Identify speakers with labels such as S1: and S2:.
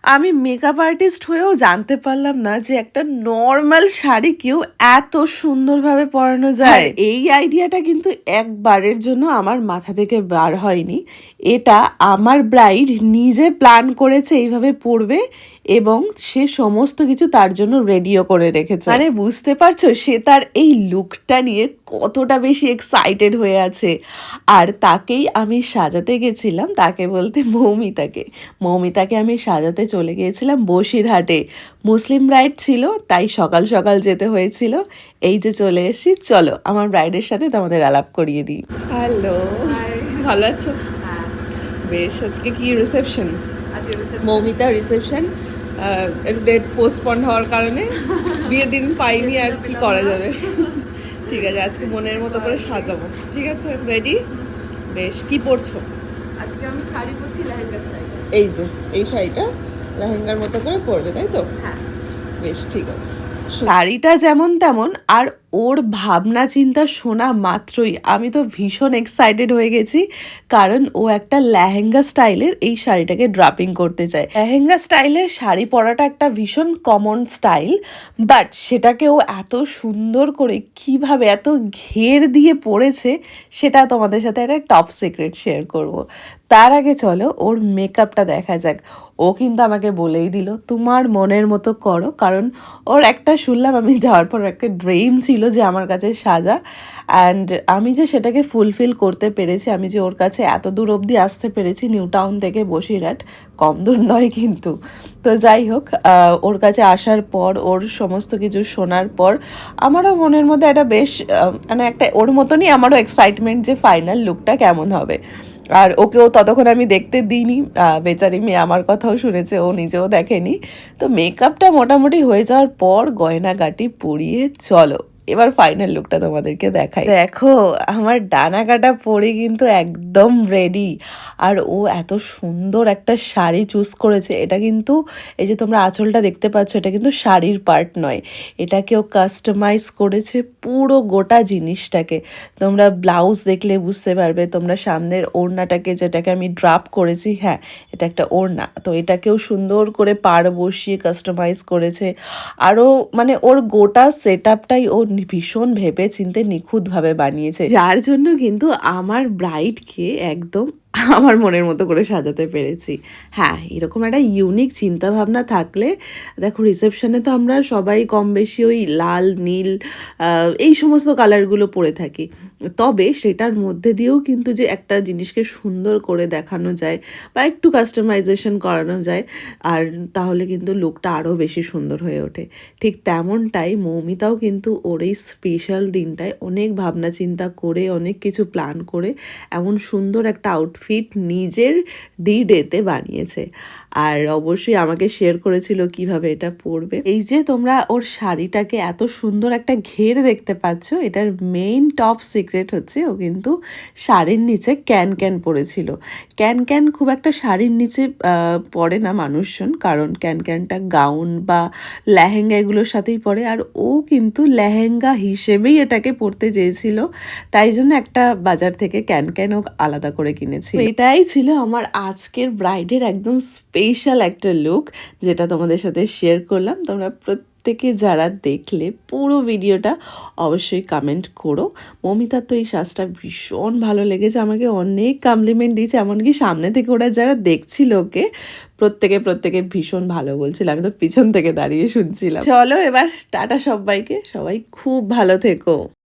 S1: আমি makeup artist হয়েও জানতে পারলাম না যে একটা নর্মাল শাড়িকেও এত সুন্দরভাবে পরানো যায়। এই আইডিয়াটা কিন্তু একবারের জন্য আমার মাথা থেকে বার হয়নি। এটা আমার ব্রাইড নিজে প্ল্যান করেছে এইভাবে পরবে এবং সে সমস্ত কিছু তার জন্য রেডিও করে রেখেছে। মানে বুঝতে পারছো সে তার এই লুকটা নিয়ে কতটা বেশি এক্সাইটেড হয়ে আছে। আর তাকেই আমি সাজাতে গেছিলাম, তাকে বলতে মৌমিতাকে আমি সাজাতে চলে গিয়েছিলাম বসিরহাটে। মুসলিম ব্রাইড ছিল, তাই সকাল সকাল যেতে হয়েছিল। এই যে চলে এসেছি, চলো আমার ব্রাইডের সাথে তোমাদের আলাপ করিয়ে দিই। হ্যালো, ভালো আছো? বেশ, আজকে কি রিসেপশন? মৌমিতা রিসেপশন, একটু ডেট পোস্টপন্ড হওয়ার কারণে বিয়ের দিন পাইনি, আর কি করা যাবে। ঠিক আছে, আজকে মনের মতো করে সাজাবো। ঠিক আছে, রেডি? বেশ, কি পরছো?
S2: আজকে আমি শাড়ি পরছি লেহেঙ্গা স্টাইল।
S1: এই যে এই শাড়িটা লেহেঙ্গার মতো করে পরবে, তাই তো?
S2: হ্যাঁ,
S1: বেশ, ঠিক আছে। শাড়িটা যেমন তেমন, আর ওর ভাবনা চিন্তা শোনা মাত্রই আমি তো ভীষণ এক্সাইটেড হয়ে গেছি, কারণ ও একটা লেহেঙ্গা স্টাইলের এই শাড়িটাকে ড্রাপিং করতে চায়। লেহেঙ্গা স্টাইলের শাড়ি পরাটা একটা ভীষণ কমন স্টাইল, বাট সেটাকে ও এত সুন্দর করে কিভাবে এত ঘের দিয়ে পরেছে সেটা তোমাদের সাথে একটা টপ সিক্রেট শেয়ার করব। তার আগে চলো ওর মেকআপটা দেখা যাক। ও কিন্তু আমাকে বলেই দিল তোমার মনের মতো করো, কারণ ওর একটা শুনলাম আমি যাওয়ার পর একটা ড্রিম ছিল যে আমার কাছে সাজা, অ্যান্ড আমি যে সেটাকে ফুলফিল করতে পেরেছি, আমি যে ওর কাছে এত দূর অবধি আসতে পেরেছি নিউ টাউন থেকে বসিরহাট, কম দূর নয় কিন্তু। তো যাই হোক, ওর কাছে আসার পর ওর সমস্ত কিছু শোনার পর আমারও মনের মধ্যে একটা বেশ মানে একটা ওর মতনই আমারও এক্সাইটমেন্ট যে ফাইনাল লুকটা কেমন হবে। আর ওকেও ততক্ষণ আমি দেখতে দিইনি, বেচারি মেয়ে আমার কথাও শুনেছে, ও নিজেও দেখেনি। তো মেকআপটা মোটামুটি হয়ে যাওয়ার পর গয়নাগাটি পরিয়ে চলো এবার ফাইনাল লুকটা তোমাদেরকে দেখাই। দেখো আমার ডানা কাটা পরে কিন্তু একদম রেডি। আর ও এত সুন্দর একটা শাড়ি চুজ করেছে, এটা কিন্তু এই যে তোমরা আঁচলটা দেখতে পাচ্ছ, এটা কিন্তু শাড়ির পার্ট নয়, এটাকে ও কাস্টমাইজ করেছে পুরো গোটা জিনিসটাকে। তোমরা ব্লাউজ দেখলে বুঝতে পারবে, তোমরা সামনের ওড়নাটাকে যেটাকে আমি ড্রাপ করেছি, হ্যাঁ এটা একটা ওড়না, তো এটাকেও সুন্দর করে পাড় বসিয়ে কাস্টমাইজ করেছে। আরও মানে ওর গোটা সেট আপটাই ও ভীষণ ভেবে চিন্তে নিখুঁতভাবে বানিয়েছে, যার জন্য কিন্তু আমার ব্রাইডকে একদম আমার মনের মতো করে সাজাতে পেরেছি। হ্যাঁ, এরকম একটা ইউনিক চিন্তাভাবনা থাকলে, দেখো রিসেপশনে তো আমরা সবাই কম বেশি ওই লাল নীল এই সমস্ত কালারগুলো পরে থাকি, তবে সেটার মধ্যে দিয়েও কিন্তু যে একটা জিনিসকে সুন্দর করে দেখানো যায় বা একটু কাস্টমাইজেশন করানো যায়, আর তাহলে কিন্তু লুকটা আরও বেশি সুন্দর হয়ে ওঠে। ঠিক তেমনটাই মৌমিতাও কিন্তু ওর এই স্পেশাল দিনটায় অনেক ভাবনা চিন্তা করে, অনেক কিছু প্ল্যান করে এমন সুন্দর একটা আউটফিট নিজের ডেতে বানিয়েছে। আর অবশ্যই আমাকে শেয়ার করেছিল কিভাবে এটা পরবে। এই যে তোমরা ওর শাড়িটাকে এত সুন্দর একটা ঘের দেখতে পাচ্ছ, এটার মেইন টপ সিক্রেট হচ্ছে ও কিন্তু শাড়ির নিচে ক্যান পরেছিল। ক্যান খুব একটা শাড়ির নিচে পরে না মানুষজন, কারণ ক্যানটা গাউন বা লেহেঙ্গা এগুলোর সাথেই পরে, আর ও কিন্তু লেহেঙ্গা হিসেবেই এটাকে পরতে চেয়েছিল, তাই জন্য একটা বাজার থেকে ক্যান ও আলাদা করে কিনেছি। এটাই ছিল আমার আজকের ব্রাইডের একদম স্পেশাল একটা লুক, যেটা তোমাদের সাথে শেয়ার করলাম। তোমরা প্রত্যেকে যারা দেখলে পুরো ভিডিওটা অবশ্যই কমেন্ট করো। মৌমিতার তো এই সাজটা ভীষণ ভালো লেগেছে, আমাকে অনেক কমপ্লিমেন্ট দিয়েছে, এমনকি সামনে থেকে ওরা যারা দেখছিল ওকে প্রত্যেকে ভীষণ ভালো বলছিল, আমি তো পিছন থেকে দাঁড়িয়ে শুনছিলাম। চলো এবার টাটা সবাইকে, সবাই খুব ভালো থেকো।